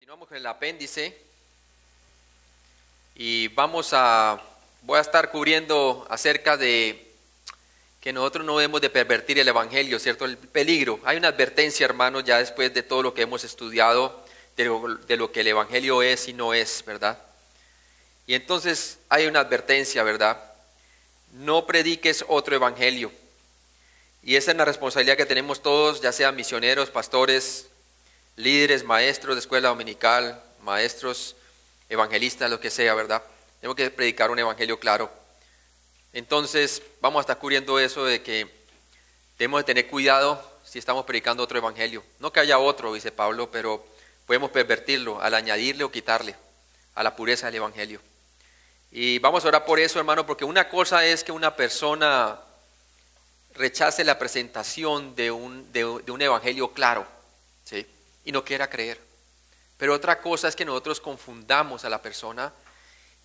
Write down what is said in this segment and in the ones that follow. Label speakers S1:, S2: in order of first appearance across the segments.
S1: Continuamos con el apéndice y voy a estar cubriendo acerca de que nosotros no debemos de pervertir el evangelio, ¿cierto? El peligro. Hay una advertencia, hermanos, ya después de todo lo que hemos estudiado, de lo que el evangelio es y no es, ¿verdad? Y entonces hay una advertencia, ¿verdad? No prediques otro evangelio. Y esa es la responsabilidad que tenemos todos, ya sean misioneros, pastores, líderes, maestros de escuela dominical, maestros, evangelistas, lo que sea, ¿verdad? Tenemos que predicar un evangelio claro. Entonces, vamos a estar cubriendo eso de que debemos de tener cuidado si estamos predicando otro evangelio. No que haya otro, dice Pablo, pero podemos pervertirlo al añadirle o quitarle a la pureza del evangelio. Y vamos a orar por eso, hermano, porque una cosa es que una persona rechace la presentación de un evangelio claro, ¿sí? Y no quiera creer. Pero otra cosa es que nosotros confundamos a la persona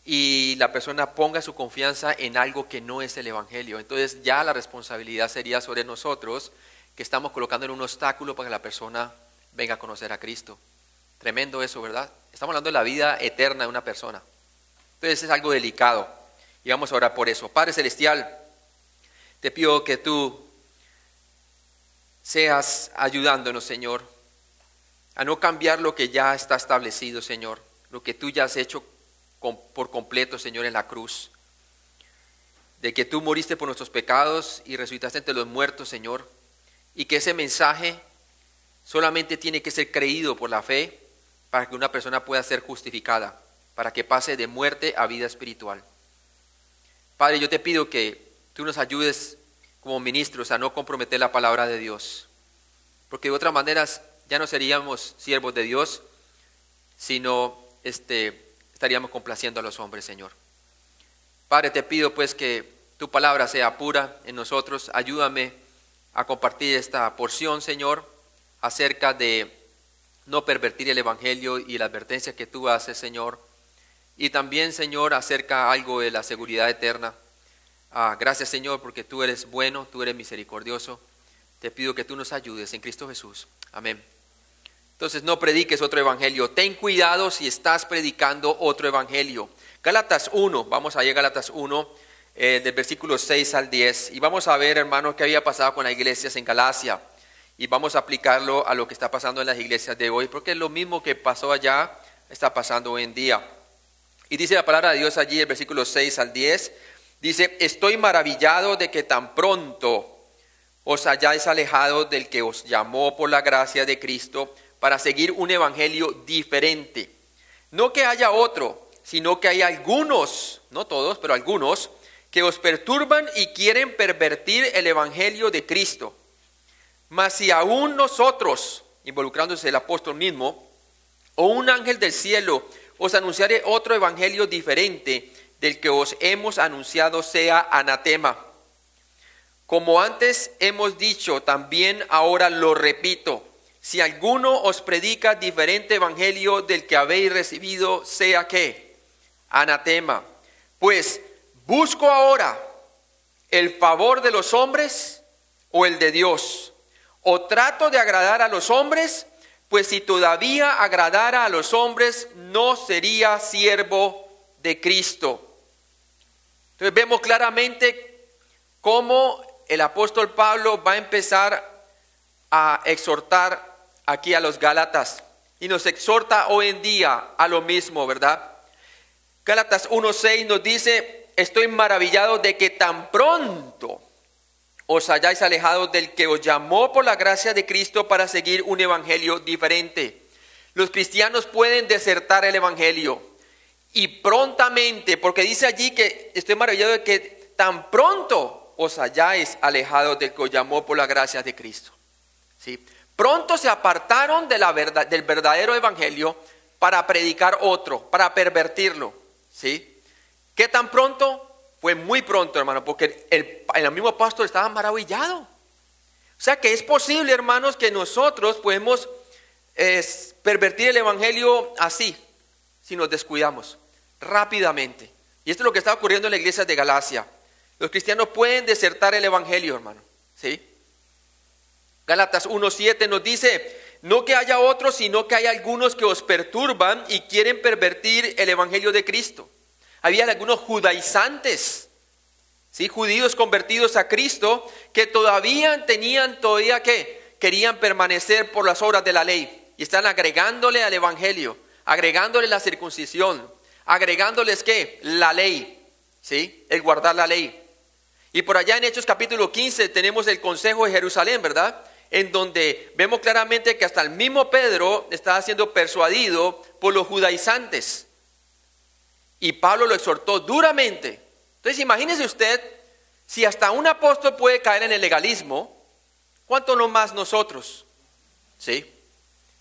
S1: y la persona ponga su confianza en algo que no es el evangelio. Entonces ya la responsabilidad sería sobre nosotros, que estamos colocando en un obstáculo para que la persona venga a conocer a Cristo. Tremendo eso, ¿verdad? Estamos hablando de la vida eterna de una persona. Entonces es algo delicado y vamos a orar por eso. Padre Celestial, te pido que tú seas ayudándonos, Señor, a no cambiar lo que ya está establecido, Señor, lo que tú ya has hecho por completo, Señor, en la cruz, de que tú moriste por nuestros pecados y resucitaste entre los muertos, Señor, y que ese mensaje solamente tiene que ser creído por la fe para que una persona pueda ser justificada, para que pase de muerte a vida espiritual. Padre, yo te pido que tú nos ayudes como ministros a no comprometer la palabra de Dios, porque de otras maneras ya no seríamos siervos de Dios, sino estaríamos complaciendo a los hombres, Señor. Padre, te pido pues que tu palabra sea pura en nosotros. Ayúdame a compartir esta porción, Señor, acerca de no pervertir el evangelio y la advertencia que tú haces, Señor. Y también, Señor, acerca algo de la seguridad eterna. Gracias, Señor, porque tú eres bueno, tú eres misericordioso. Te pido que tú nos ayudes en Cristo Jesús. Amén. Entonces no prediques otro evangelio. Ten cuidado si estás predicando otro evangelio. Gálatas 1, vamos a ir a Gálatas 1, del versículo 6 al 10. Y vamos a ver, hermanos, qué había pasado con las iglesias en Galacia. Y vamos a aplicarlo a lo que está pasando en las iglesias de hoy, porque es lo mismo que pasó allá, está pasando hoy en día. Y dice la palabra de Dios allí, el versículo 6 al 10, dice: estoy maravillado de que tan pronto os hayáis alejado del que os llamó por la gracia de Cristo para seguir un evangelio diferente. No que haya otro, sino que hay algunos, no todos, pero algunos, que os perturban y quieren pervertir el evangelio de Cristo. Mas si aún nosotros, involucrándose el apóstol mismo, o un ángel del cielo, os anunciare otro evangelio diferente del que os hemos anunciado, sea anatema. Como antes hemos dicho, también ahora lo repito: si alguno os predica diferente evangelio del que habéis recibido, sea ¿qué? Anatema. Pues, ¿busco ahora el favor de los hombres o el de Dios? ¿O trato de agradar a los hombres? Pues si todavía agradara a los hombres, no sería siervo de Cristo. Entonces vemos claramente cómo el apóstol Pablo va a empezar a exhortar aquí a los Gálatas, y nos exhorta hoy en día a lo mismo, ¿verdad? Gálatas 1:6 nos dice: estoy maravillado de que tan pronto os hayáis alejado del que os llamó por la gracia de Cristo para seguir un evangelio diferente. Los cristianos pueden desertar el evangelio, y prontamente, porque dice allí que estoy maravillado de que tan pronto os hayáis alejado del que os llamó por la gracia de Cristo. ¿Sí? Pronto se apartaron de del verdadero evangelio para predicar otro, para pervertirlo. ¿Sí? ¿Qué tan pronto? Fue muy pronto, hermano, porque el mismo pastor estaba maravillado. O sea que es posible, hermanos, que nosotros podemos pervertir el evangelio así, si nos descuidamos, rápidamente. Y esto es lo que está ocurriendo en la iglesia de Galacia. Los cristianos pueden desertar el evangelio, hermano. ¿Sí? Gálatas 1:7 nos dice: no que haya otros, sino que hay algunos que os perturban y quieren pervertir el evangelio de Cristo. Había algunos judaizantes, ¿sí? Judíos convertidos a Cristo, que todavía que querían permanecer por las obras de la ley. Y están agregándole al evangelio, agregándole la circuncisión, agregándoles ¿qué? La ley, ¿sí? El guardar la ley. Y por allá en Hechos capítulo 15 tenemos el consejo de Jerusalén, ¿verdad? En donde vemos claramente que hasta el mismo Pedro estaba siendo persuadido por los judaizantes. Y Pablo lo exhortó duramente. Entonces imagínese usted, si hasta un apóstol puede caer en el legalismo, ¿cuánto no más nosotros? ¿Sí?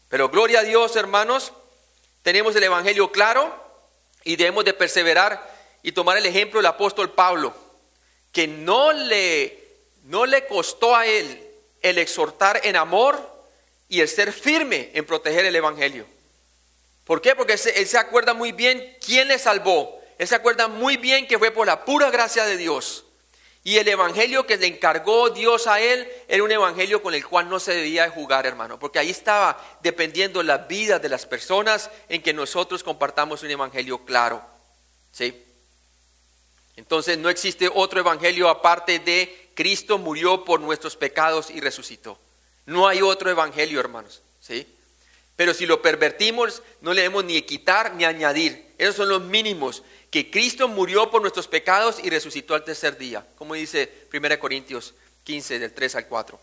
S1: Pero gloria a Dios, hermanos, tenemos el evangelio claro y debemos de perseverar y tomar el ejemplo del apóstol Pablo, que no le costó a él el exhortar en amor y el ser firme en proteger el evangelio. ¿Por qué? Porque él se acuerda muy bien quién le salvó. Él se acuerda muy bien que fue por la pura gracia de Dios. Y el evangelio que le encargó Dios a él era un evangelio con el cual no se debía de jugar, hermano. Porque ahí estaba dependiendo la vida de las personas en que nosotros compartamos un evangelio claro. ¿Sí? Entonces no existe otro evangelio aparte de Cristo murió por nuestros pecados y resucitó. No hay otro evangelio, hermanos. ¿Sí? Pero si lo pervertimos, no le debemos ni quitar ni añadir. Esos son los mínimos. Que Cristo murió por nuestros pecados y resucitó al tercer día. Como dice 1 Corintios 15, del 3 al 4.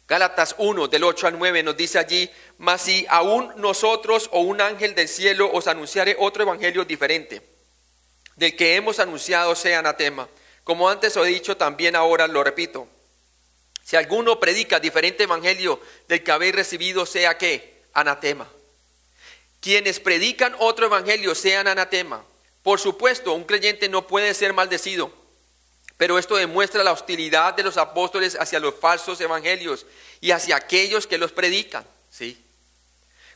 S1: Gálatas 1, del 8 al 9 nos dice allí: mas si aún nosotros o un ángel del cielo os anunciare otro evangelio diferente del que hemos anunciado, sea anatema. Como antes os he dicho, también ahora lo repito. Si alguno predica diferente evangelio del que habéis recibido, sea ¿qué? Anatema. Quienes predican otro evangelio sean anatema. Por supuesto, un creyente no puede ser maldecido, pero esto demuestra la hostilidad de los apóstoles hacia los falsos evangelios y hacia aquellos que los predican. ¿Sí?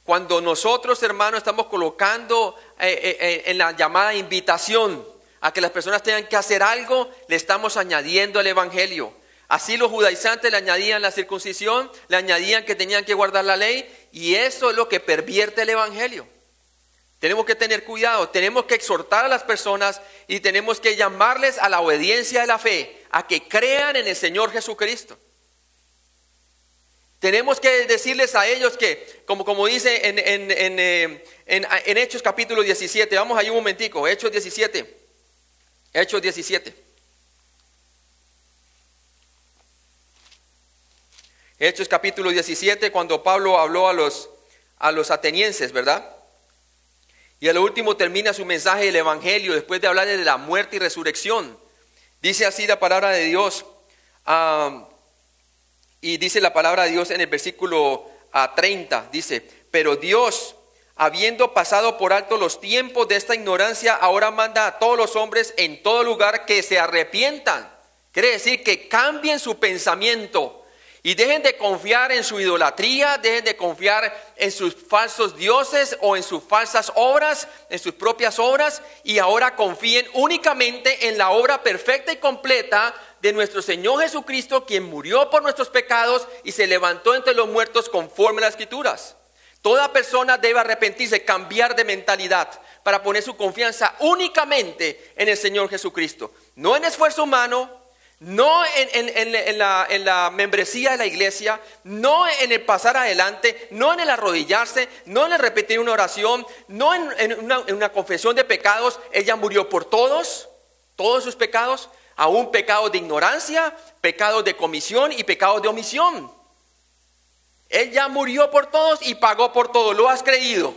S1: Cuando nosotros, hermanos, estamos colocando en la llamada invitación a que las personas tengan que hacer algo, le estamos añadiendo el evangelio. Así los judaizantes le añadían la circuncisión, le añadían que tenían que guardar la ley, y eso es lo que pervierte el evangelio. Tenemos que tener cuidado, tenemos que exhortar a las personas y tenemos que llamarles a la obediencia de la fe, a que crean en el Señor Jesucristo. Tenemos que decirles a ellos que, como dice en Hechos capítulo 17, vamos ahí un momentico, Hechos 17. Hechos capítulo 17, cuando Pablo habló a los atenienses, ¿verdad? Y a lo último termina su mensaje del evangelio después de hablar de la muerte y resurrección. Dice así la palabra de Dios, y dice la palabra de Dios en el versículo 30, dice: pero Dios, habiendo pasado por alto los tiempos de esta ignorancia, ahora manda a todos los hombres en todo lugar que se arrepientan. Quiere decir que cambien su pensamiento y dejen de confiar en su idolatría, dejen de confiar en sus falsos dioses o en sus falsas obras, en sus propias obras, y ahora confíen únicamente en la obra perfecta y completa de nuestro Señor Jesucristo, quien murió por nuestros pecados y se levantó entre los muertos conforme a las Escrituras. Toda persona debe arrepentirse, cambiar de mentalidad para poner su confianza únicamente en el Señor Jesucristo. No en esfuerzo humano, no en la membresía de la iglesia, no en el pasar adelante, no en el arrodillarse, no en el repetir una oración, no en una confesión de pecados. Ella murió por todos sus pecados, aún pecados de ignorancia, pecados de comisión y pecados de omisión. Ella murió por todos y pagó por todo. ¿Lo has creído?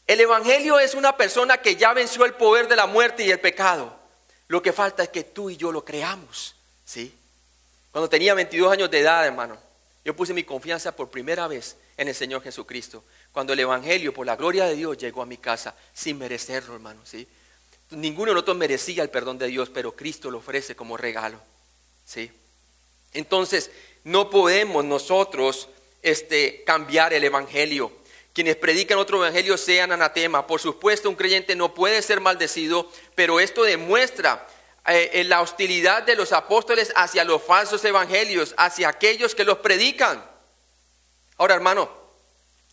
S1: El evangelio es una persona que ya venció el poder de la muerte y el pecado. Lo que falta es que tú y yo lo creamos, ¿sí? Cuando tenía 22 años de edad, hermano, yo puse mi confianza por primera vez en el Señor Jesucristo. Cuando el evangelio, por la gloria de Dios, llegó a mi casa sin merecerlo, hermano, ¿sí? Ninguno de nosotros merecía el perdón de Dios, pero Cristo lo ofrece como regalo, ¿sí? Entonces, no podemos nosotros cambiar el evangelio. Quienes predican otro evangelio sean anatema. Por supuesto, un creyente no puede ser maldecido, pero esto demuestra la hostilidad de los apóstoles hacia los falsos evangelios, hacia aquellos que los predican. Ahora, hermano,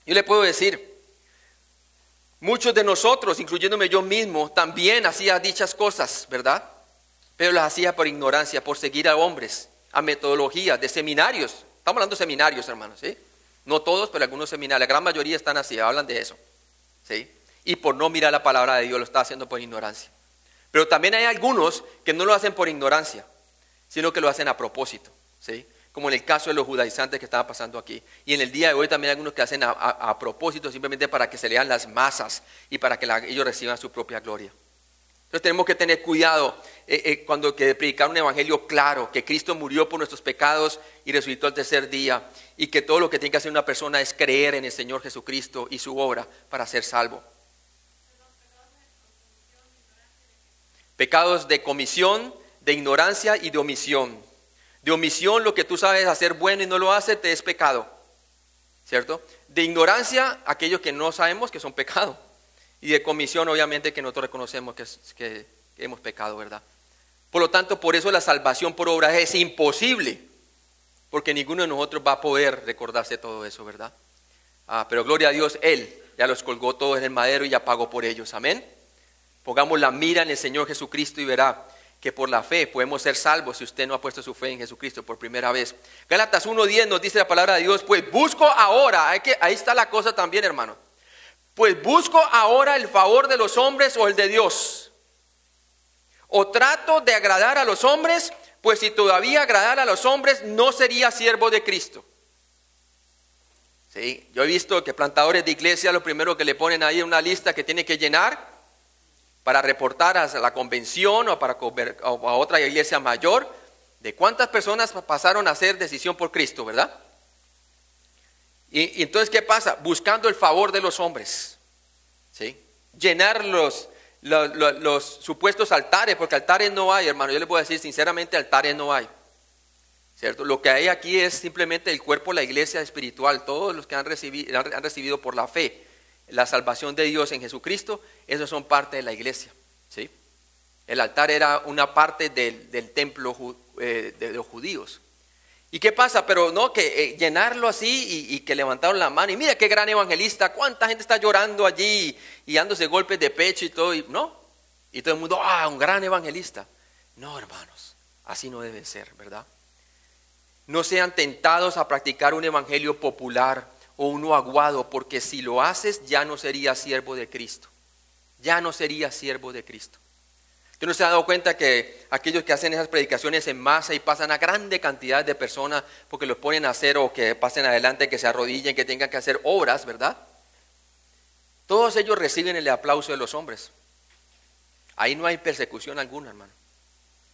S1: yo le puedo decir, muchos de nosotros, incluyéndome yo mismo, también hacía dichas cosas, ¿verdad? Pero las hacía por ignorancia, por seguir a hombres, a metodologías de seminarios. Estamos hablando de seminarios, hermanos, ¿sí? No todos, pero algunos seminarios, la gran mayoría están así, hablan de eso, ¿sí? Y por no mirar la palabra de Dios, lo está haciendo por ignorancia. Pero también hay algunos que no lo hacen por ignorancia, sino que lo hacen a propósito, ¿sí? Como en el caso de los judaizantes que estaba pasando aquí. Y en el día de hoy también hay algunos que hacen a propósito, simplemente para que se lean las masas y para que ellos reciban su propia gloria. Entonces tenemos que tener cuidado cuando que predicar un evangelio claro, que Cristo murió por nuestros pecados y resucitó al tercer día, y que todo lo que tiene que hacer una persona es creer en el Señor Jesucristo y su obra para ser salvo. Pecados de comisión, de ignorancia y de omisión. De omisión, lo que tú sabes hacer bueno y no lo haces, te es pecado, ¿cierto? De ignorancia, aquello que no sabemos que son pecado. Y de comisión, obviamente, que nosotros reconocemos que hemos pecado, ¿verdad? Por lo tanto, por eso la salvación por obra es imposible, porque ninguno de nosotros va a poder recordarse todo eso, ¿verdad? Pero gloria a Dios, Él ya los colgó todos en el madero y ya pagó por ellos, amén. Pongamos la mira en el Señor Jesucristo y verá que por la fe podemos ser salvos si usted no ha puesto su fe en Jesucristo por primera vez. Gálatas 1:10 nos dice la palabra de Dios, pues busco ahora, ahí está la cosa también, hermano. Pues busco ahora el favor de los hombres o el de Dios. O trato de agradar a los hombres, pues si todavía agradara a los hombres no sería siervo de Cristo. Sí, yo he visto que plantadores de iglesia lo primero que le ponen ahí es una lista que tiene que llenar para reportar a la convención o a otra iglesia mayor de cuántas personas pasaron a hacer decisión por Cristo, ¿verdad? Y entonces, ¿qué pasa? Buscando el favor de los hombres, ¿sí? Llenar los supuestos altares, porque altares no hay, hermano. Yo les voy a decir sinceramente, altares no hay, ¿cierto? Lo que hay aquí es simplemente el cuerpo, la iglesia espiritual, todos los que han recibido por la fe la salvación de Dios en Jesucristo, esos son parte de la iglesia, ¿sí? El altar era una parte del templo de los judíos. ¿Y qué pasa? Pero no, que llenarlo así y que levantaron la mano y mira qué gran evangelista, cuánta gente está llorando allí y dándose golpes de pecho y todo, y no, y todo el mundo, un gran evangelista. No, hermanos, así no debe ser, ¿verdad? No sean tentados a practicar un evangelio popular o uno aguado, porque si lo haces ya no serías siervo de Cristo, ya no serías siervo de Cristo. ¿Usted no se ha dado cuenta que aquellos que hacen esas predicaciones en masa y pasan a grande cantidad de personas porque los ponen a hacer o que pasen adelante, que se arrodillen, que tengan que hacer obras, ¿verdad? Todos ellos reciben el aplauso de los hombres. Ahí no hay persecución alguna, hermano.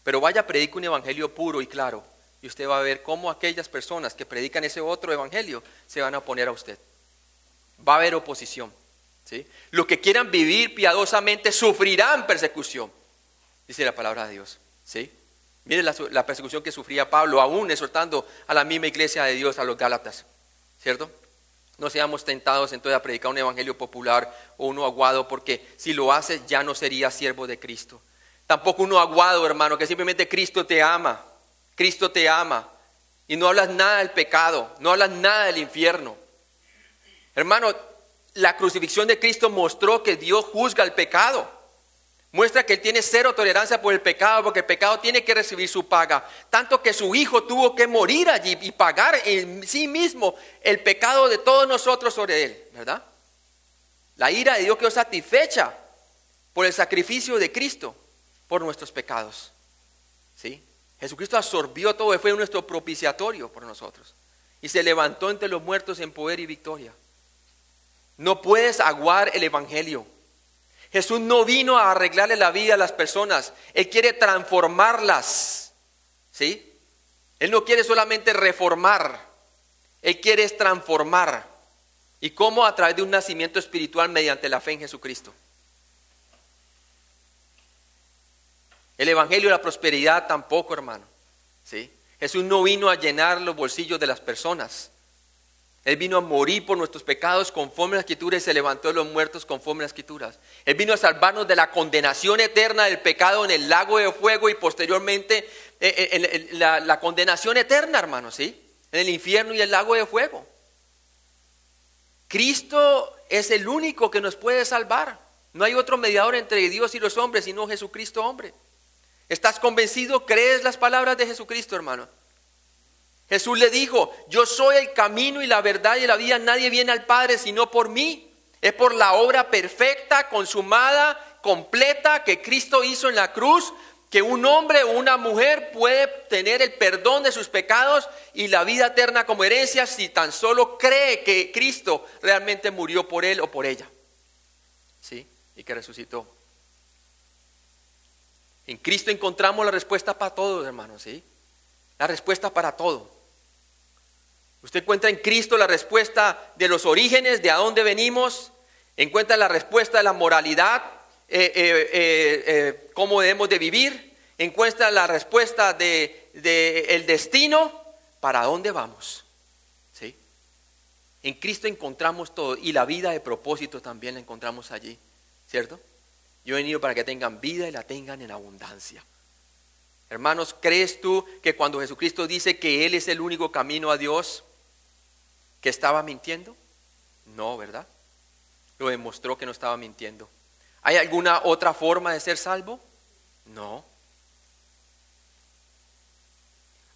S1: Pero vaya, predique un evangelio puro y claro y usted va a ver cómo aquellas personas que predican ese otro evangelio se van a oponer a usted. Va a haber oposición, ¿sí? Los que quieran vivir piadosamente sufrirán persecución, dice la palabra de Dios, ¿sí? Mire la persecución que sufría Pablo, aún exhortando a la misma iglesia de Dios, a los Gálatas, ¿cierto? No seamos tentados entonces a predicar un evangelio popular o uno aguado, porque si lo haces ya no sería siervo de Cristo. Tampoco uno aguado, hermano, que simplemente Cristo te ama y no hablas nada del pecado, no hablas nada del infierno. Hermano, la crucifixión de Cristo mostró que Dios juzga el pecado. Muestra que Él tiene cero tolerancia por el pecado, porque el pecado tiene que recibir su paga. Tanto que su Hijo tuvo que morir allí y pagar en sí mismo el pecado de todos nosotros sobre Él, ¿verdad? La ira de Dios quedó satisfecha por el sacrificio de Cristo por nuestros pecados, ¿sí? Jesucristo absorbió todo y fue nuestro propiciatorio por nosotros. Y se levantó entre los muertos en poder y victoria. No puedes aguar el evangelio. Jesús no vino a arreglarle la vida a las personas. Él quiere transformarlas, ¿sí? Él no quiere solamente reformar. Él quiere transformar. ¿Y cómo? A través de un nacimiento espiritual mediante la fe en Jesucristo. El evangelio de la prosperidad tampoco, hermano, ¿sí? Jesús no vino a llenar los bolsillos de las personas, Él vino a morir por nuestros pecados conforme a la Escritura y se levantó de los muertos conforme a las Escrituras. Él vino a salvarnos de la condenación eterna del pecado en el lago de fuego y posteriormente la condenación eterna, hermanos, ¿sí? En el infierno y el lago de fuego. Cristo es el único que nos puede salvar. No hay otro mediador entre Dios y los hombres sino Jesucristo hombre. ¿Estás convencido? ¿Crees las palabras de Jesucristo, hermano? Jesús le dijo, yo soy el camino y la verdad y la vida, nadie viene al Padre sino por mí. Es por la obra perfecta, consumada, completa que Cristo hizo en la cruz, que un hombre o una mujer puede tener el perdón de sus pecados y la vida eterna como herencia si tan solo cree que Cristo realmente murió por él o por ella. ¿Sí? Y que resucitó. En Cristo encontramos la respuesta para todo, hermanos, ¿sí? La respuesta para todo. Usted encuentra en Cristo la respuesta de los orígenes, de a dónde venimos. Encuentra la respuesta de la moralidad, cómo debemos de vivir. Encuentra la respuesta de el destino, para dónde vamos. ¿Sí? En Cristo encontramos todo y la vida de propósito también la encontramos allí, ¿cierto? Yo he venido para que tengan vida y la tengan en abundancia. Hermanos, ¿crees tú que cuando Jesucristo dice que Él es el único camino a Dios, que estaba mintiendo? No, ¿verdad? Lo demostró que no estaba mintiendo. ¿Hay alguna otra forma de ser salvo? No.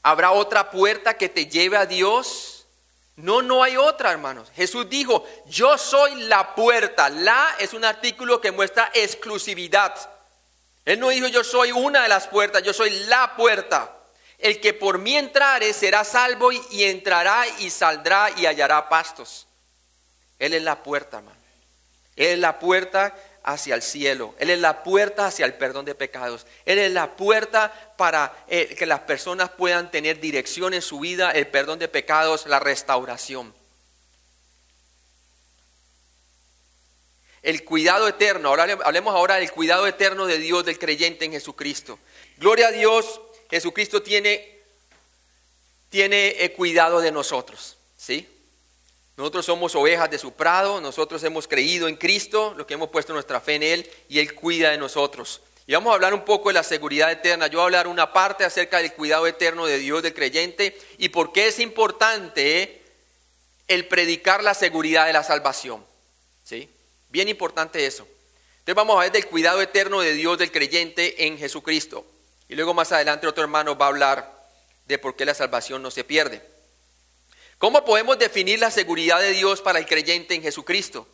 S1: ¿Habrá otra puerta que te lleve a Dios? No, no hay otra, hermanos. Jesús dijo, yo soy la puerta. La es un artículo que muestra exclusividad. Él no dijo yo soy una de las puertas, yo soy la puerta. El que por mí entrare será salvo y entrará y saldrá y hallará pastos. Él es la puerta, hermano. Él es la puerta hacia el cielo. Él es la puerta hacia el perdón de pecados. Él es la puerta para que las personas puedan tener dirección en su vida, el perdón de pecados, la restauración. El cuidado eterno. Ahora hablemos ahora del cuidado eterno de Dios, del creyente en Jesucristo. Gloria a Dios. Jesucristo tiene cuidado de nosotros, ¿sí? Nosotros somos ovejas de su prado, nosotros hemos creído en Cristo, lo que hemos puesto nuestra fe en Él, y Él cuida de nosotros. Y vamos a hablar un poco de la seguridad eterna. Yo voy a hablar una parte acerca del cuidado eterno de Dios, del creyente, y por qué es importante el predicar la seguridad de la salvación, ¿sí? Bien importante eso. Entonces vamos a ver del cuidado eterno de Dios, del creyente en Jesucristo. Y luego más adelante otro hermano va a hablar de por qué la salvación no se pierde. ¿Cómo podemos definir la seguridad de Dios para el creyente en Jesucristo?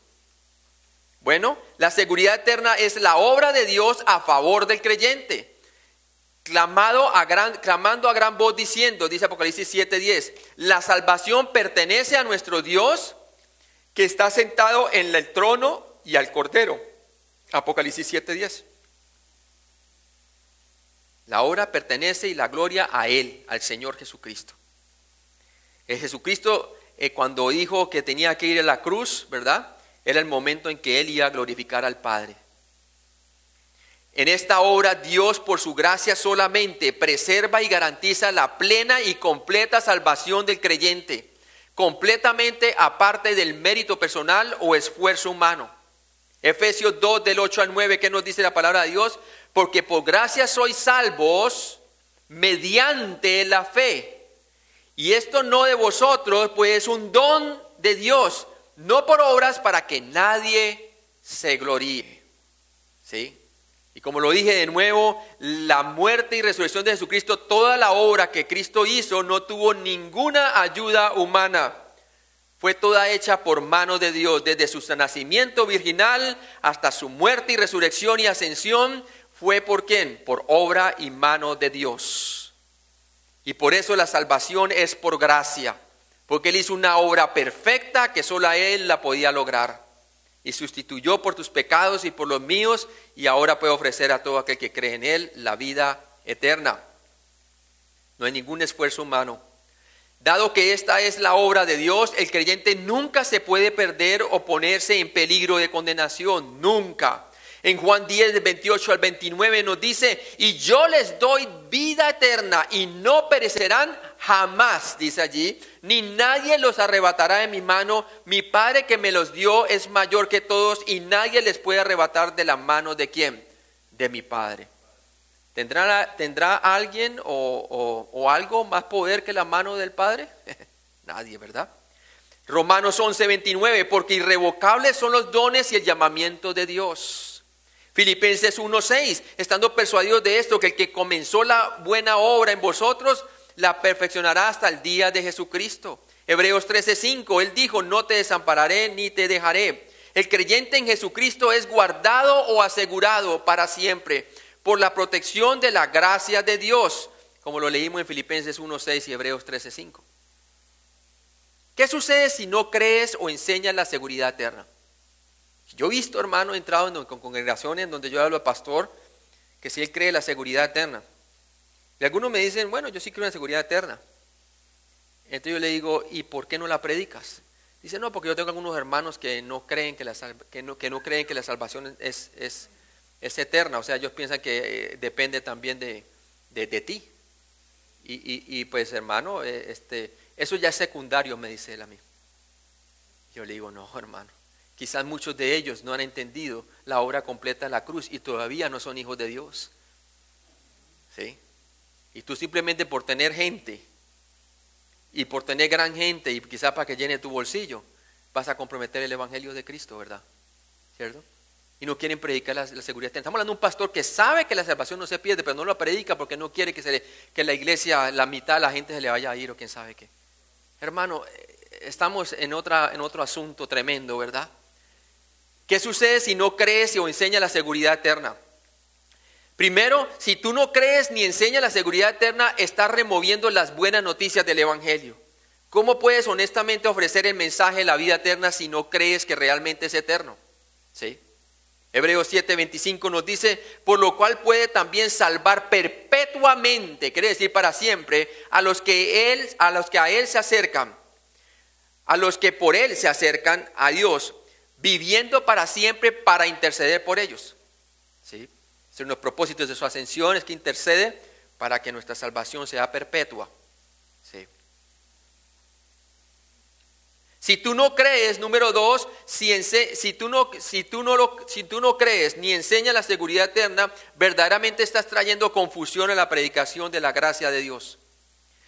S1: Bueno, la seguridad eterna es la obra de Dios a favor del creyente. Clamando a gran voz diciendo, dice Apocalipsis 7:10, la salvación pertenece a nuestro Dios que está sentado en el trono y al Cordero. Apocalipsis 7:10. La obra pertenece y la gloria a Él, al Señor Jesucristo. Jesucristo cuando dijo que tenía que ir a la cruz, ¿verdad? Era el momento en que Él iba a glorificar al Padre. En esta obra Dios por su gracia solamente preserva y garantiza la plena y completa salvación del creyente, completamente aparte del mérito personal o esfuerzo humano. Efesios 2 del 8 al 9, ¿qué nos dice la palabra de Dios? Porque por gracia sois salvos mediante la fe. Y esto no de vosotros, pues es un don de Dios, no por obras para que nadie se gloríe. ¿Sí? Y como lo dije de nuevo, la muerte y resurrección de Jesucristo, toda la obra que Cristo hizo no tuvo ninguna ayuda humana. Fue toda hecha por mano de Dios, desde su nacimiento virginal hasta su muerte y resurrección y ascensión. ¿Fue por quién? Por obra y mano de Dios. Y por eso la salvación es por gracia, porque Él hizo una obra perfecta que solo Él la podía lograr. Y sustituyó por tus pecados y por los míos, y ahora puede ofrecer a todo aquel que cree en Él la vida eterna. No hay ningún esfuerzo humano. Dado que esta es la obra de Dios, el creyente nunca se puede perder o ponerse en peligro de condenación, nunca. En Juan 10, del 28 al 29 nos dice, y yo les doy vida eterna y no perecerán jamás, dice allí, ni nadie los arrebatará de mi mano. Mi Padre que me los dio es mayor que todos y nadie les puede arrebatar de la mano de ¿quién? De mi Padre. ¿Tendrá alguien o algo más poder que la mano del Padre? Nadie, ¿verdad? Romanos 11, 29, porque irrevocables son los dones y el llamamiento de Dios. Filipenses 1:6, estando persuadidos de esto, que el que comenzó la buena obra en vosotros, la perfeccionará hasta el día de Jesucristo. Hebreos 13:5, él dijo, no te desampararé ni te dejaré. El creyente en Jesucristo es guardado o asegurado para siempre por la protección de la gracia de Dios, como lo leímos en Filipenses 1:6 y Hebreos 13:5. ¿Qué sucede si no crees o enseñas la seguridad eterna? Yo he visto, hermano, he entrado con congregaciones donde yo hablo al pastor, que si él cree la seguridad eterna. Y algunos me dicen, bueno, yo sí creo en la seguridad eterna. Entonces yo le digo, ¿y por qué no la predicas? Dice, no, porque yo tengo algunos hermanos que no creen que no creen que la salvación es eterna. O sea, ellos piensan que depende también de ti. Y pues, hermano, eso ya es secundario, me dice él a mí. Yo le digo, no, hermano. Quizás muchos de ellos no han entendido la obra completa de la cruz y todavía no son hijos de Dios. ¿Sí? Y tú simplemente por tener gente y por tener gran gente y quizás para que llene tu bolsillo, vas a comprometer el evangelio de Cristo, ¿verdad? ¿Cierto? Y no quieren predicar la seguridad eterna. Estamos hablando de un pastor que sabe que la salvación no se pierde, pero no la predica porque no quiere que la iglesia, la mitad de la gente se le vaya a ir o quién sabe qué. Hermano, estamos en otro asunto tremendo, ¿verdad? ¿Qué sucede si no crees o enseñas la seguridad eterna? Primero, si tú no crees ni enseñas la seguridad eterna, estás removiendo las buenas noticias del evangelio. ¿Cómo puedes honestamente ofrecer el mensaje de la vida eterna si no crees que realmente es eterno? ¿Sí? Hebreos 7:25 nos dice, por lo cual puede también salvar perpetuamente, quiere decir para siempre, a los que a él se acercan, a los que por él se acercan a Dios, viviendo para siempre para interceder por ellos. ¿Sí? Son los propósitos de su ascensión, es que intercede para que nuestra salvación sea perpetua. ¿Sí? Si tú no crees, número 2, si tú no crees ni enseñas la seguridad eterna, verdaderamente estás trayendo confusión a la predicación de la gracia de Dios.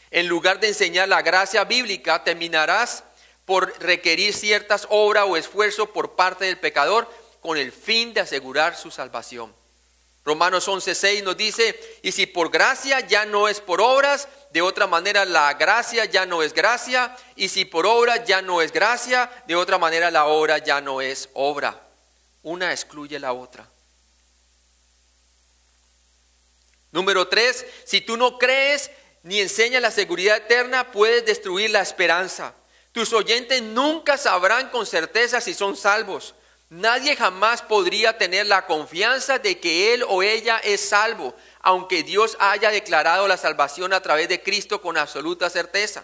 S1: En lugar de enseñar la gracia bíblica, terminarás por requerir ciertas obras o esfuerzos por parte del pecador con el fin de asegurar su salvación. Romanos 11:6 nos dice, y si por gracia ya no es por obras, de otra manera la gracia ya no es gracia, y si por obra ya no es gracia, de otra manera la obra ya no es obra. Una excluye la otra. Número 3, si tú no crees ni enseñas la seguridad eterna, puedes destruir la esperanza. Tus oyentes nunca sabrán con certeza si son salvos. Nadie jamás podría tener la confianza de que él o ella es salvo, aunque Dios haya declarado la salvación a través de Cristo con absoluta certeza.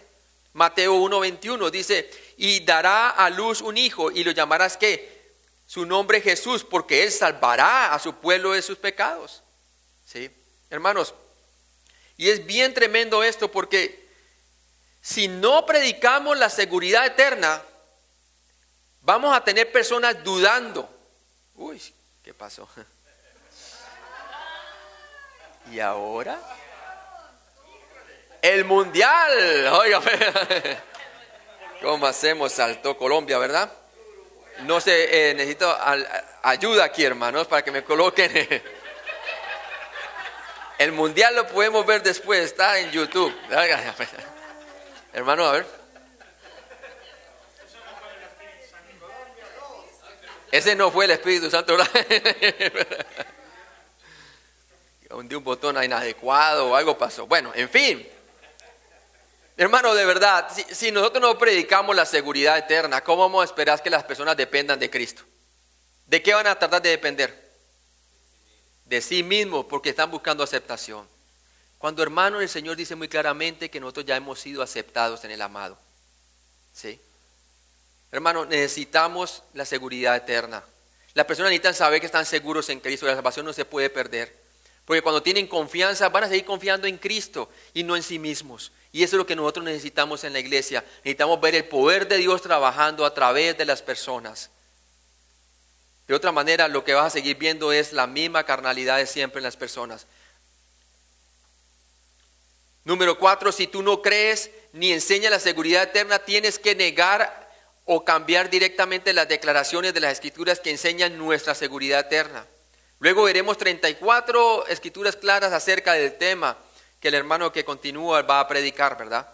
S1: Mateo 1:21 dice, y dará a luz un hijo y lo llamarás ¿qué? Su nombre Jesús, porque él salvará a su pueblo de sus pecados. ¿Sí? Hermanos, y es bien tremendo esto porque si no predicamos la seguridad eterna, vamos a tener personas dudando. Uy, ¿qué pasó? ¿Y ahora? El mundial. Oiga, ¿cómo hacemos? Saltó Colombia, ¿verdad? No sé, necesito ayuda aquí, hermanos, para que me coloquen. El mundial lo podemos ver después, está en YouTube. Hermano, a ver. Ese no fue el Espíritu Santo, ¿verdad? Hundí un botón inadecuado o algo pasó. Bueno, en fin. Hermano, de verdad, si nosotros no predicamos la seguridad eterna, ¿cómo vamos a esperar que las personas dependan de Cristo? ¿De qué van a tratar de depender? De sí mismos, porque están buscando aceptación. Cuando, hermano, el Señor dice muy claramente que nosotros ya hemos sido aceptados en el amado. ¿Sí? Hermano, necesitamos la seguridad eterna. Las personas necesitan saber que están seguros en Cristo. La salvación no se puede perder. Porque cuando tienen confianza, van a seguir confiando en Cristo y no en sí mismos. Y eso es lo que nosotros necesitamos en la iglesia. Necesitamos ver el poder de Dios trabajando a través de las personas. De otra manera, lo que vas a seguir viendo es la misma carnalidad de siempre en las personas. Número 4, si tú no crees ni enseñas la seguridad eterna, tienes que negar o cambiar directamente las declaraciones de las Escrituras que enseñan nuestra seguridad eterna. Luego veremos 34 escrituras claras acerca del tema que el hermano que continúa va a predicar, ¿verdad?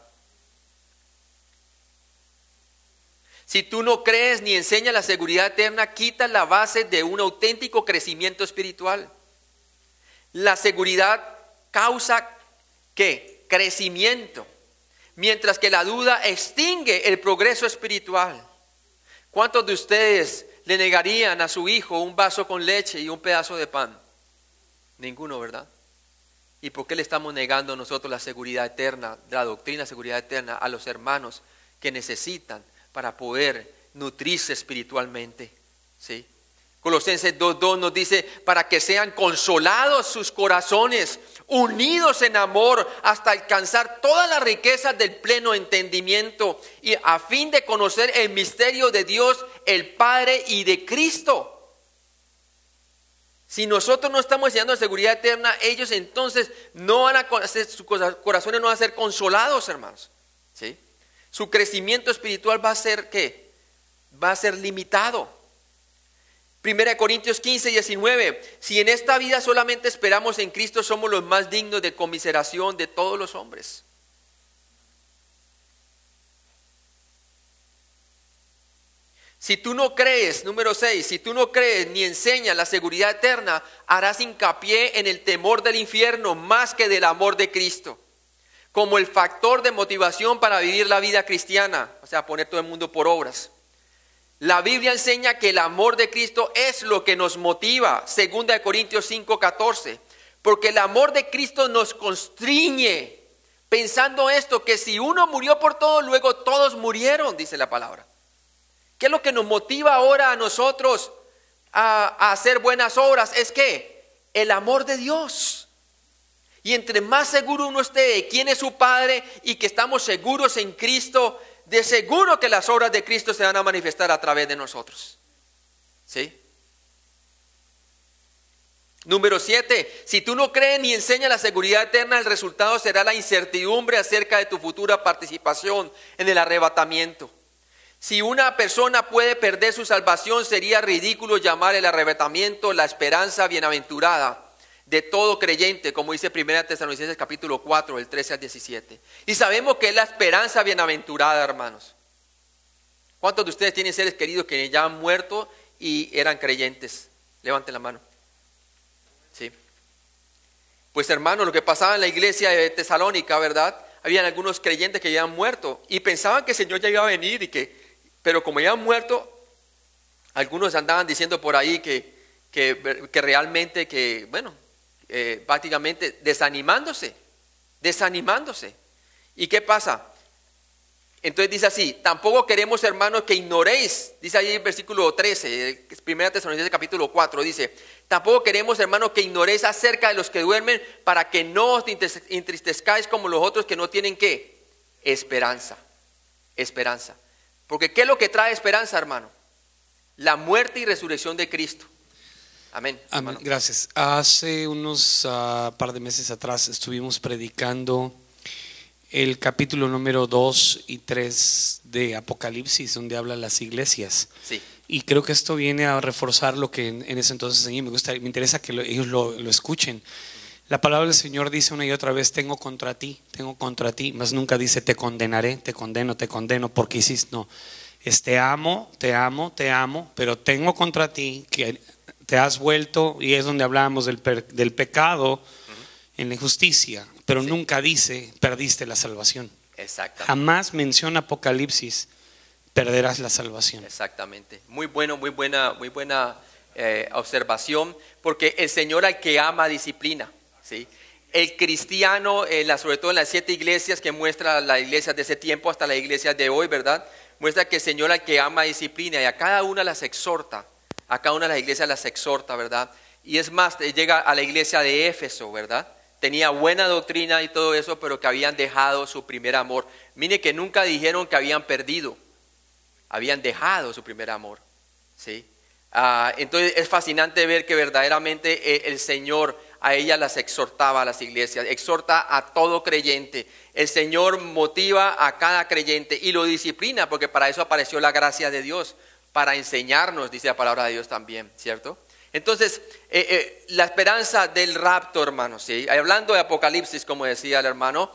S1: Si tú no crees ni enseñas la seguridad eterna, quitas la base de un auténtico crecimiento espiritual. La seguridad causa, ¿qué? Crecimiento, mientras que la duda extingue el progreso espiritual. ¿Cuántos de ustedes le negarían a su hijo un vaso con leche y un pedazo de pan? Ninguno, ¿verdad? ¿Y por qué le estamos negando nosotros la seguridad eterna, la doctrina de seguridad eterna a los hermanos que necesitan para poder nutrirse espiritualmente? ¿Sí? Colosenses 2:2 nos dice, para que sean consolados sus corazones, unidos en amor hasta alcanzar todas las riquezas del pleno entendimiento y a fin de conocer el misterio de Dios, el Padre y de Cristo. Si nosotros no estamos enseñando la seguridad eterna, ellos entonces no van a sus corazones no van a ser consolados, hermanos. ¿Sí? Su crecimiento espiritual va a ser ¿qué? Va a ser limitado. 1 Corintios 15:19, si en esta vida solamente esperamos en Cristo, somos los más dignos de conmiseración de todos los hombres. Si tú no crees, número 6, si tú no crees ni enseñas la seguridad eterna, harás hincapié en el temor del infierno más que del amor de Cristo, como el factor de motivación para vivir la vida cristiana, o sea, poner todo el mundo por obras. La Biblia enseña que el amor de Cristo es lo que nos motiva, 2 Corintios 5:14, porque el amor de Cristo nos constriñe, pensando esto, que si uno murió por todos, luego todos murieron, dice la palabra. ¿Qué es lo que nos motiva ahora a nosotros a hacer buenas obras? Es que el amor de Dios. Y entre más seguro uno esté de quién es su Padre y que estamos seguros en Cristo, de seguro que las obras de Cristo se van a manifestar a través de nosotros. ¿Sí? Número 7, si tú no crees ni enseñas la seguridad eterna, el resultado será la incertidumbre acerca de tu futura participación en el arrebatamiento. Si una persona puede perder su salvación, sería ridículo llamar el arrebatamiento la esperanza bienaventurada de todo creyente, como dice 1 Tesalonicenses capítulo 4, del 13 al 17. Y sabemos que es la esperanza bienaventurada, hermanos. ¿Cuántos de ustedes tienen seres queridos que ya han muerto y eran creyentes? Levanten la mano. ¿Sí? Pues hermanos, lo que pasaba en la iglesia de Tesalónica, ¿verdad? Habían algunos creyentes que ya han muerto y pensaban que el Señor ya iba a venir pero como ya han muerto, algunos andaban diciendo por ahí que realmente prácticamente desanimándose. ¿Y qué pasa? Entonces dice así, tampoco queremos, hermanos, que ignoréis, dice ahí el versículo 13, 1 Tesalonicenses capítulo 4, dice, tampoco queremos, hermanos, que ignoréis acerca de los que duermen, para que no os entristezcáis como los otros que no tienen ¿qué? Esperanza. Porque ¿qué es lo que trae esperanza, hermano? La muerte y resurrección de Cristo. Amén.
S2: Amén. Gracias. Hace unos par de meses atrás estuvimos predicando el capítulo número 2 y 3 de Apocalipsis, donde habla las iglesias.
S1: Sí.
S2: Y creo que esto viene a reforzar lo que en ese entonces enseñé. Me interesa que ellos lo escuchen. La palabra del Señor dice una y otra vez, tengo contra ti, mas nunca dice te condenaré, te condeno, porque hiciste, no. Es te amo, pero tengo contra ti que te has vuelto, y es donde hablábamos del pecado en la injusticia, pero nunca dice perdiste la salvación.
S1: Exactamente.
S2: Jamás menciona Apocalipsis, perderás la salvación.
S1: Exactamente. Muy buena observación, porque el Señor al que ama disciplina. ¿Sí? El cristiano, sobre todo en las 7 iglesias que muestra la iglesia de ese tiempo hasta la iglesia de hoy, ¿verdad? Muestra que el Señor al que ama disciplina y a cada una las exhorta a cada una de las iglesias las exhorta, ¿verdad? Y es más, llega a la iglesia de Éfeso, ¿verdad? Tenía buena doctrina y todo eso, pero que habían dejado su primer amor. Mire que nunca dijeron que habían perdido, habían dejado su primer amor, ¿sí? Entonces es fascinante ver que verdaderamente el Señor a ellas las exhortaba, a las iglesias, exhorta a todo creyente. El Señor motiva a cada creyente y lo disciplina, porque para eso apareció la gracia de Dios, para enseñarnos, dice la palabra de Dios también, ¿cierto? Entonces, la esperanza del rapto, hermanos, ¿sí? Hablando de Apocalipsis, como decía el hermano,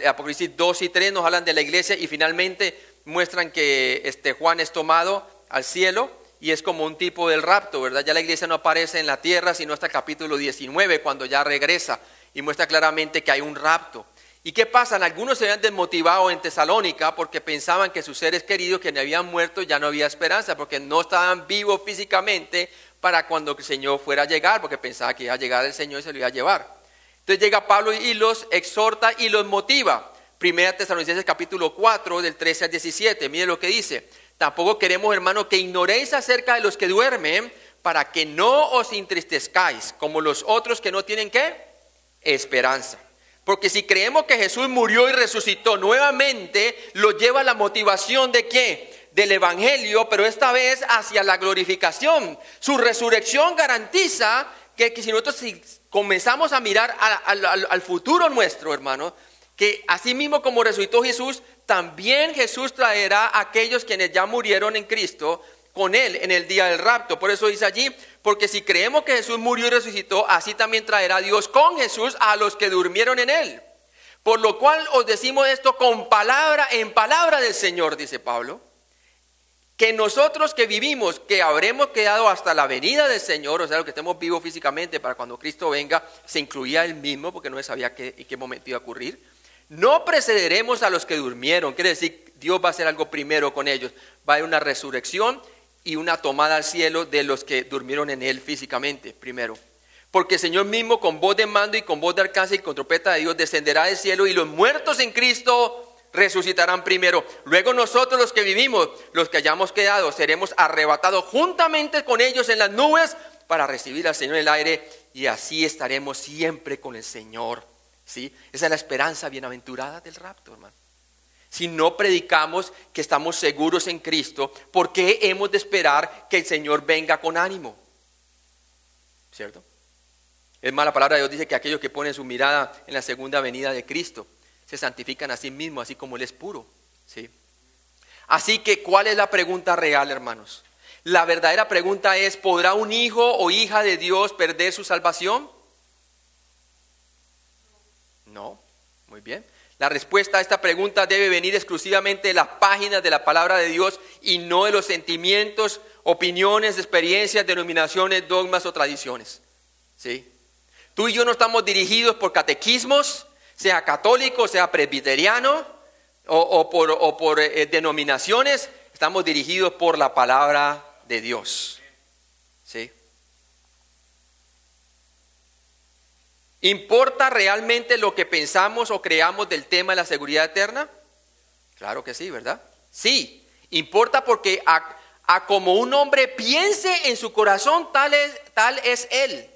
S1: Apocalipsis 2 y 3 nos hablan de la iglesia y finalmente muestran que Juan es tomado al cielo y es como un tipo del rapto, ¿verdad? Ya la iglesia no aparece en la tierra, sino hasta el capítulo 19, cuando ya regresa y muestra claramente que hay un rapto. ¿Y qué pasa? Algunos se habían desmotivado en Tesalónica porque pensaban que sus seres queridos que habían muerto ya no había esperanza, porque no estaban vivos físicamente para cuando el Señor fuera a llegar, porque pensaba que iba a llegar el Señor y se lo iba a llevar. Entonces llega Pablo y los exhorta y los motiva. Primera Tesalonicenses capítulo 4 del 13 al 17, mire lo que dice. Tampoco queremos, hermanos, que ignoréis acerca de los que duermen, para que no os entristezcáis, como los otros que no tienen ¿qué? Esperanza. Porque si creemos que Jesús murió y resucitó nuevamente, lo lleva a la motivación de ¿qué? Del evangelio, pero esta vez hacia la glorificación. Su resurrección garantiza que si nosotros comenzamos a mirar al futuro nuestro, hermano, que así mismo como resucitó Jesús, también Jesús traerá a aquellos quienes ya murieron en Cristo con Él en el día del rapto. Por eso dice allí, porque si creemos que Jesús murió y resucitó, así también traerá Dios con Jesús a los que durmieron en Él. Por lo cual os decimos esto con palabra, en palabra del Señor, dice Pablo, que nosotros que vivimos, que habremos quedado hasta la venida del Señor, o sea, los que estemos vivos físicamente para cuando Cristo venga, se incluía Él mismo, porque no se sabía en qué momento iba a ocurrir. No precederemos a los que durmieron, quiere decir, Dios va a hacer algo primero con ellos. Va a haber una resurrección y una tomada al cielo de los que durmieron en Él físicamente, primero. Porque el Señor mismo con voz de mando y con voz de arcángel y con trompeta de Dios descenderá del cielo y los muertos en Cristo resucitarán primero. Luego nosotros los que vivimos, los que hayamos quedado, seremos arrebatados juntamente con ellos en las nubes para recibir al Señor en el aire y así estaremos siempre con el Señor. ¿Sí? Esa es la esperanza bienaventurada del rapto, hermano. Si no predicamos que estamos seguros en Cristo, ¿por qué hemos de esperar que el Señor venga con ánimo? ¿Cierto? Es más, la palabra de Dios dice que aquellos que ponen su mirada en la segunda venida de Cristo se santifican a sí mismos, así como Él es puro. ¿Sí? Así que, ¿cuál es la pregunta real, hermanos? La verdadera pregunta es, ¿podrá un hijo o hija de Dios perder su salvación? No, muy bien. La respuesta a esta pregunta debe venir exclusivamente de las páginas de la palabra de Dios y no de los sentimientos, opiniones, experiencias, denominaciones, dogmas o tradiciones. ¿Sí? Tú y yo no estamos dirigidos por catequismos, sea católico, sea presbiteriano o por denominaciones, estamos dirigidos por la palabra de Dios. ¿Sí? ¿Importa realmente lo que pensamos o creamos del tema de la seguridad eterna? Claro que sí, ¿verdad? Sí, importa porque a como un hombre piense en su corazón, tal es él,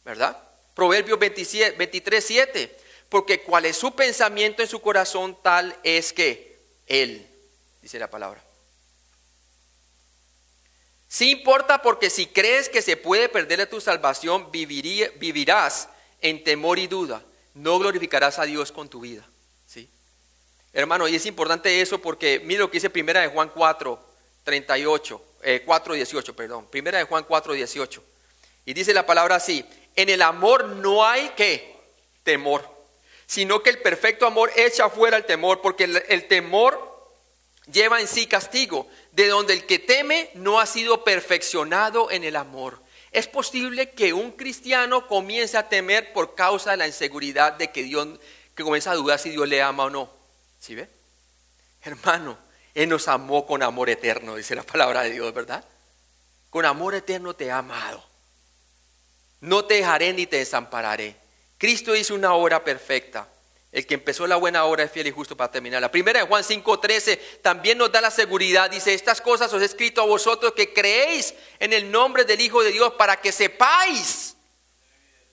S1: ¿verdad? Proverbios 23:7, porque cuál es su pensamiento en su corazón, tal es que él, dice la palabra. Sí importa porque si crees que se puede perderle tu salvación, vivirás en temor y duda, no glorificarás a Dios con tu vida. ¿Sí? Hermano, y es importante eso porque mira lo que dice primera de Juan 4:18, perdón, primera de Juan 4:18. Y dice la palabra así, en el amor no hay ¿qué? Temor, sino que el perfecto amor echa fuera el temor, porque el temor lleva en sí castigo, de donde el que teme no ha sido perfeccionado en el amor. Es posible que un cristiano comience a temer por causa de la inseguridad de que comienza a dudar si Dios le ama o no. ¿Sí ve? Hermano, Él nos amó con amor eterno, dice la palabra de Dios, ¿verdad? Con amor eterno te he amado. No te dejaré ni te desampararé. Cristo hizo una obra perfecta. El que empezó la buena obra es fiel y justo para terminarla. Primera de Juan 5:13 también nos da la seguridad. Dice, estas cosas os he escrito a vosotros que creéis en el nombre del Hijo de Dios, para que sepáis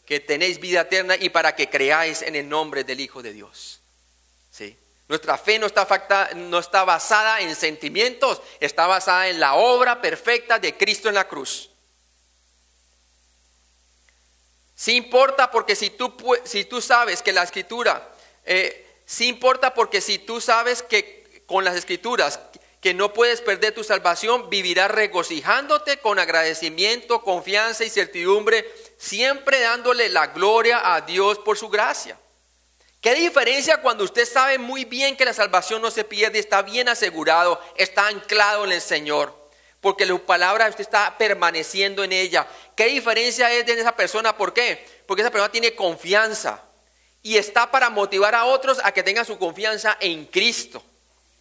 S1: que tenéis vida eterna y para que creáis en el nombre del Hijo de Dios. ¿Sí? Nuestra fe no está basada en sentimientos, está basada en la obra perfecta de Cristo en la cruz. Sí importa porque si tú sabes que la Escritura, sí importa porque si tú sabes que con las Escrituras que no puedes perder tu salvación, vivirás regocijándote con agradecimiento, confianza y certidumbre, siempre dándole la gloria a Dios por su gracia. ¿Qué diferencia cuando usted sabe muy bien que la salvación no se pierde, está bien asegurado, está anclado en el Señor? Porque la palabra usted está permaneciendo en ella. ¿Qué diferencia es de esa persona? ¿Por qué? Porque esa persona tiene confianza y está para motivar a otros a que tengan su confianza en Cristo.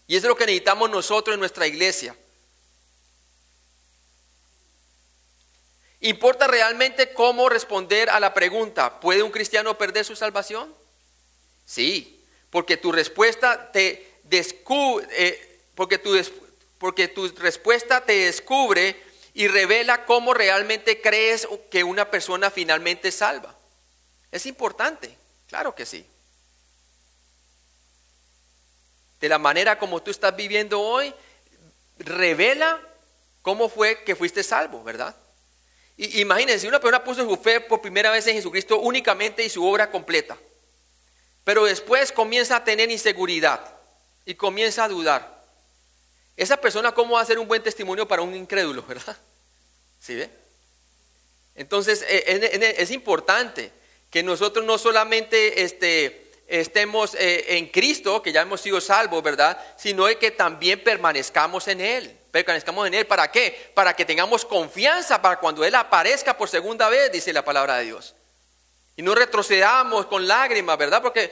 S1: Y eso es lo que necesitamos nosotros en nuestra iglesia. ¿Importa realmente cómo responder a la pregunta, ¿puede un cristiano perder su salvación? Sí, porque tu respuesta te descubre, porque tu respuesta te descubre y revela cómo realmente crees que una persona finalmente es salva. Es importante, claro que sí. De la manera como tú estás viviendo hoy, revela cómo fue que fuiste salvo, ¿verdad? Y imagínense, si una persona puso su fe por primera vez en Jesucristo únicamente y su obra completa, pero después comienza a tener inseguridad y comienza a dudar. Esa persona, ¿cómo va a ser un buen testimonio para un incrédulo, verdad? ¿Sí ve? Entonces, es importante que nosotros no solamente estemos en Cristo, que ya hemos sido salvos, ¿verdad? Sino que también permanezcamos en Él. Permanezcamos en Él, ¿para qué? Para que tengamos confianza para cuando Él aparezca por segunda vez, dice la palabra de Dios. Y no retrocedamos con lágrimas, ¿verdad? Porque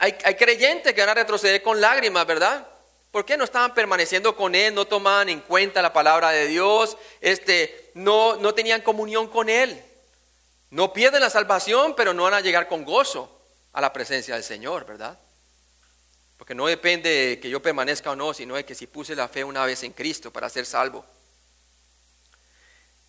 S1: hay creyentes que van a retroceder con lágrimas, ¿verdad? ¿Por qué no estaban permaneciendo con Él? No tomaban en cuenta la palabra de Dios, no tenían comunión con Él. No pierden la salvación, pero no van a llegar con gozo a la presencia del Señor, ¿verdad? Porque no depende de que yo permanezca o no, sino de que si puse la fe una vez en Cristo para ser salvo.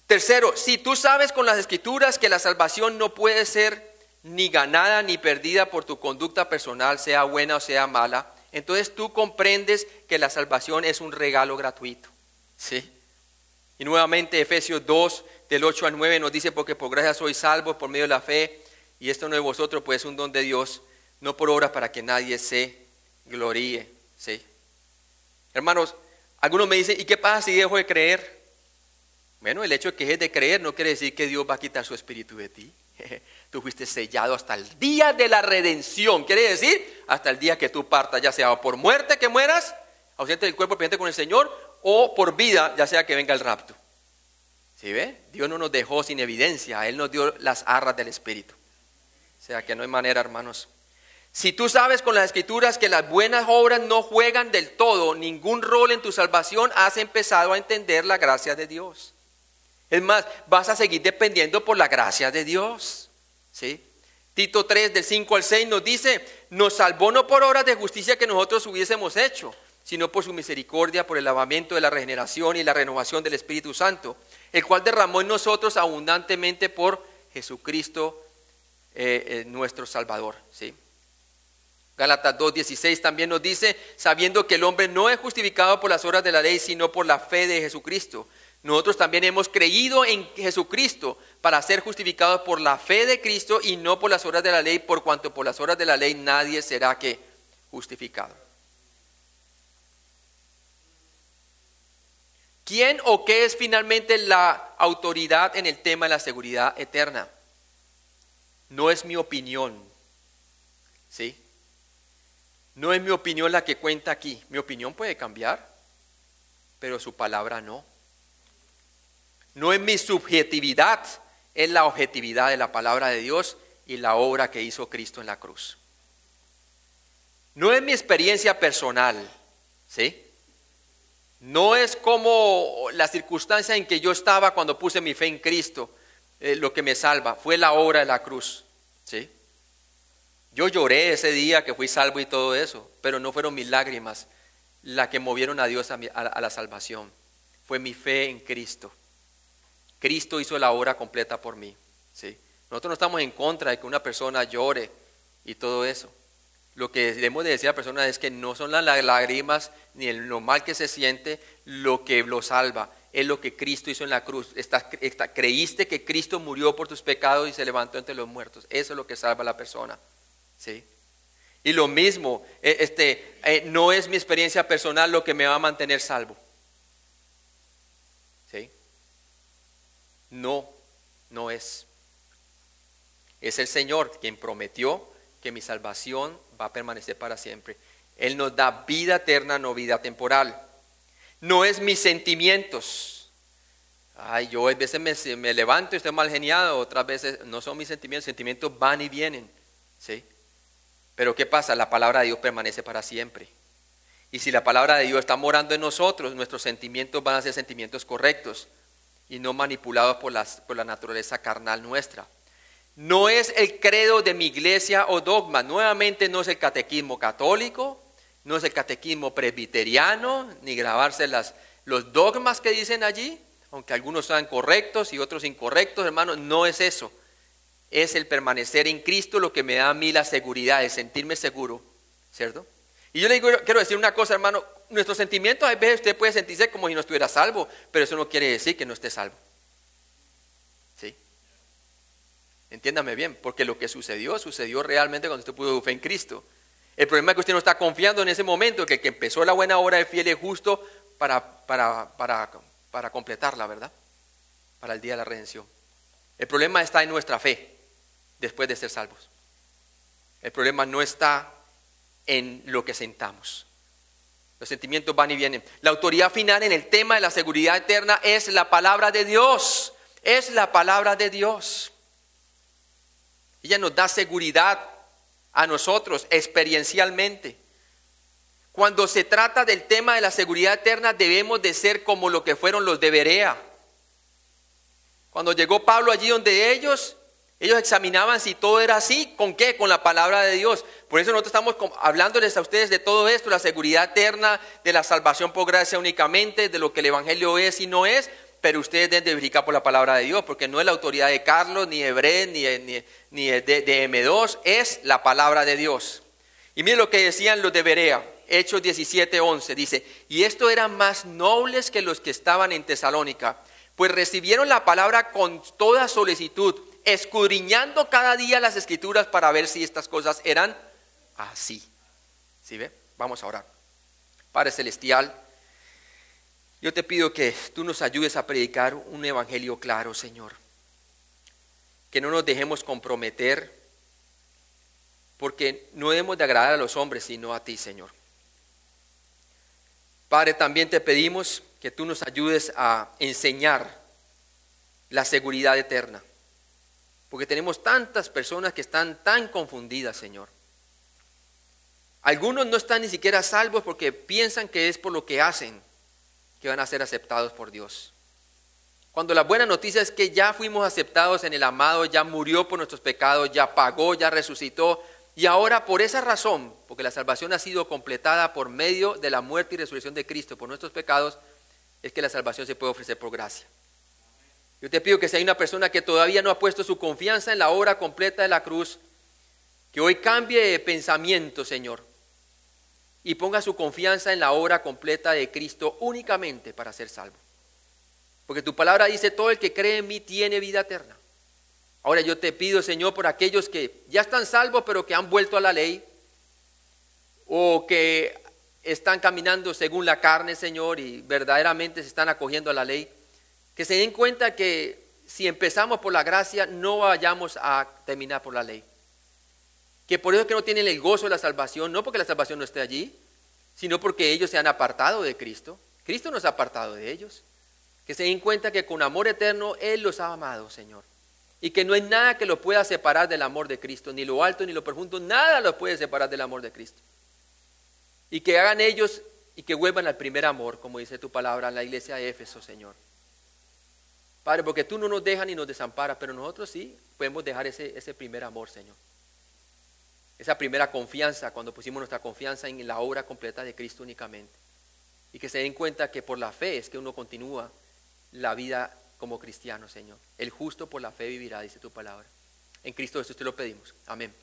S1: Tercero, si tú sabes con las Escrituras que la salvación no puede ser ni ganada ni perdida por tu conducta personal, sea buena o sea mala, entonces tú comprendes que la salvación es un regalo gratuito. ¿Sí? Y nuevamente Efesios 2, del 8 al 9 nos dice, porque por gracia sois salvos por medio de la fe, y esto no es de vosotros, pues es un don de Dios, no por obra para que nadie se gloríe. ¿Sí? Hermanos, algunos me dicen, ¿y qué pasa si dejo de creer? Bueno, el hecho de que dejes de creer no quiere decir que Dios va a quitar su espíritu de ti. Tú fuiste sellado hasta el día de la redención. Quiere decir, hasta el día que tú partas, ya sea por muerte que mueras, ausente del cuerpo, presente con el Señor, o por vida, ya sea que venga el rapto. ¿Sí ve? Dios no nos dejó sin evidencia, Él nos dio las arras del espíritu. O sea que no hay manera, hermanos. Si tú sabes con las Escrituras que las buenas obras no juegan del todo ningún rol en tu salvación, has empezado a entender la gracia de Dios. Es más, vas a seguir dependiendo por la gracia de Dios. ¿Sí? Tito 3, del 5 al 6 nos dice, nos salvó no por obras de justicia que nosotros hubiésemos hecho, sino por su misericordia, por el lavamiento de la regeneración y la renovación del Espíritu Santo, el cual derramó en nosotros abundantemente por Jesucristo nuestro Salvador. ¿Sí? Gálatas 2:16 también nos dice, sabiendo que el hombre no es justificado por las obras de la ley, sino por la fe de Jesucristo. Nosotros también hemos creído en Jesucristo para ser justificados por la fe de Cristo y no por las obras de la ley, por cuanto por las obras de la ley nadie será que justificado. ¿Quién o qué es finalmente la autoridad en el tema de la seguridad eterna? No es mi opinión, ¿sí? No es mi opinión la que cuenta aquí. Mi opinión puede cambiar, pero su palabra no. No es mi subjetividad, es la objetividad de la palabra de Dios y la obra que hizo Cristo en la cruz. No es mi experiencia personal, ¿sí? No es como la circunstancia en que yo estaba cuando puse mi fe en Cristo, lo que me salva, fue la obra de la cruz, ¿sí? Yo lloré ese día que fui salvo y todo eso, pero no fueron mis lágrimas las que movieron a Dios a la salvación. Fue mi fe en Cristo. Cristo hizo la obra completa por mí. ¿Sí? Nosotros no estamos en contra de que una persona llore y todo eso. Lo que debemos de decir a la persona es que no son las lágrimas ni lo mal que se siente lo que lo salva. Es lo que Cristo hizo en la cruz. Creíste que Cristo murió por tus pecados y se levantó entre los muertos. Eso es lo que salva a la persona. ¿Sí? Y lo mismo, no es mi experiencia personal lo que me va a mantener salvo. ¿Sí? No es. Es el Señor quien prometió que mi salvación va a permanecer para siempre. Él nos da vida eterna, no vida temporal. No es mis sentimientos. Ay, yo a veces me levanto y estoy mal geniado, otras veces no son mis sentimientos. Sentimientos van y vienen. ¿Sí? Pero ¿qué pasa? La palabra de Dios permanece para siempre. Y si la palabra de Dios está morando en nosotros, nuestros sentimientos van a ser sentimientos correctos y no manipulados por la naturaleza carnal nuestra. No es el credo de mi iglesia o dogma. Nuevamente no es el catequismo católico, no es el catequismo presbiteriano, ni grabarse los dogmas que dicen allí, aunque algunos sean correctos y otros incorrectos, hermanos, no es eso. Es el permanecer en Cristo lo que me da a mí la seguridad, de sentirme seguro, ¿cierto? Y yo le quiero decir una cosa, hermano, nuestros sentimientos, a veces usted puede sentirse como si no estuviera salvo, pero eso no quiere decir que no esté salvo. ¿Sí? Entiéndame bien, porque lo que sucedió realmente cuando usted puso fe en Cristo. El problema es que usted no está confiando en ese momento, que el que empezó la buena obra de fiel y justo para completarla, ¿verdad? Para el día de la redención. El problema está en nuestra fe después de ser salvos. El problema no está en lo que sentamos. Los sentimientos van y vienen. La autoridad final en el tema de la seguridad eterna es la palabra de Dios. Es la palabra de Dios. Ella nos da seguridad a nosotros experiencialmente. Cuando se trata del tema de la seguridad eterna, debemos de ser como lo que fueron los de Berea. Cuando llegó Pablo allí donde ellos examinaban si todo era así. ¿Con qué? Con la palabra de Dios. Por eso nosotros estamos hablándoles a ustedes de todo esto, la seguridad eterna, de la salvación por gracia únicamente, de lo que el evangelio es y no es. Pero ustedes deben de verificar por la palabra de Dios, porque no es la autoridad de Carlos, ni de Bret, ni de M2, es la palabra de Dios. Y miren lo que decían los de Berea, Hechos 17:11, dice: y estos eran más nobles que los que estaban en Tesalónica, pues recibieron la palabra con toda solicitud, escudriñando cada día las escrituras para ver si estas cosas eran así. ¿Sí ve? Vamos a orar. Padre Celestial, yo te pido que tú nos ayudes a predicar un evangelio claro, Señor. Que no nos dejemos comprometer, porque no debemos de agradar a los hombres, sino a ti, Señor. Padre, también te pedimos que tú nos ayudes a enseñar la seguridad eterna, porque tenemos tantas personas que están tan confundidas, Señor. Algunos no están ni siquiera salvos porque piensan que es por lo que hacen que van a ser aceptados por Dios. Cuando la buena noticia es que ya fuimos aceptados en el amado, ya murió por nuestros pecados, ya pagó, ya resucitó. Y ahora por esa razón, porque la salvación ha sido completada por medio de la muerte y resurrección de Cristo por nuestros pecados, es que la salvación se puede ofrecer por gracia. Yo te pido que si hay una persona que todavía no ha puesto su confianza en la obra completa de la cruz, que hoy cambie de pensamiento, Señor, y ponga su confianza en la obra completa de Cristo únicamente para ser salvo. Porque tu palabra dice: todo el que cree en mí tiene vida eterna. Ahora yo te pido, Señor, por aquellos que ya están salvos pero que han vuelto a la ley, o que están caminando según la carne, Señor, y verdaderamente se están acogiendo a la ley, que se den cuenta que si empezamos por la gracia no vayamos a terminar por la ley. Que por eso es que no tienen el gozo de la salvación, no porque la salvación no esté allí, sino porque ellos se han apartado de Cristo. Cristo nos ha apartado de ellos. Que se den cuenta que con amor eterno Él los ha amado, Señor. Y que no hay nada que los pueda separar del amor de Cristo, ni lo alto ni lo profundo, nada los puede separar del amor de Cristo. Y que hagan ellos y que vuelvan al primer amor, como dice tu palabra en la iglesia de Éfeso, Señor. Padre, porque tú no nos dejas ni nos desamparas, pero nosotros sí podemos dejar ese primer amor, Señor. esa primera confianza, cuando pusimos nuestra confianza en la obra completa de Cristo únicamente. Y que se den cuenta que por la fe es que uno continúa la vida como cristiano, Señor. El justo por la fe vivirá, dice tu palabra. En Cristo Jesús te lo pedimos. Amén.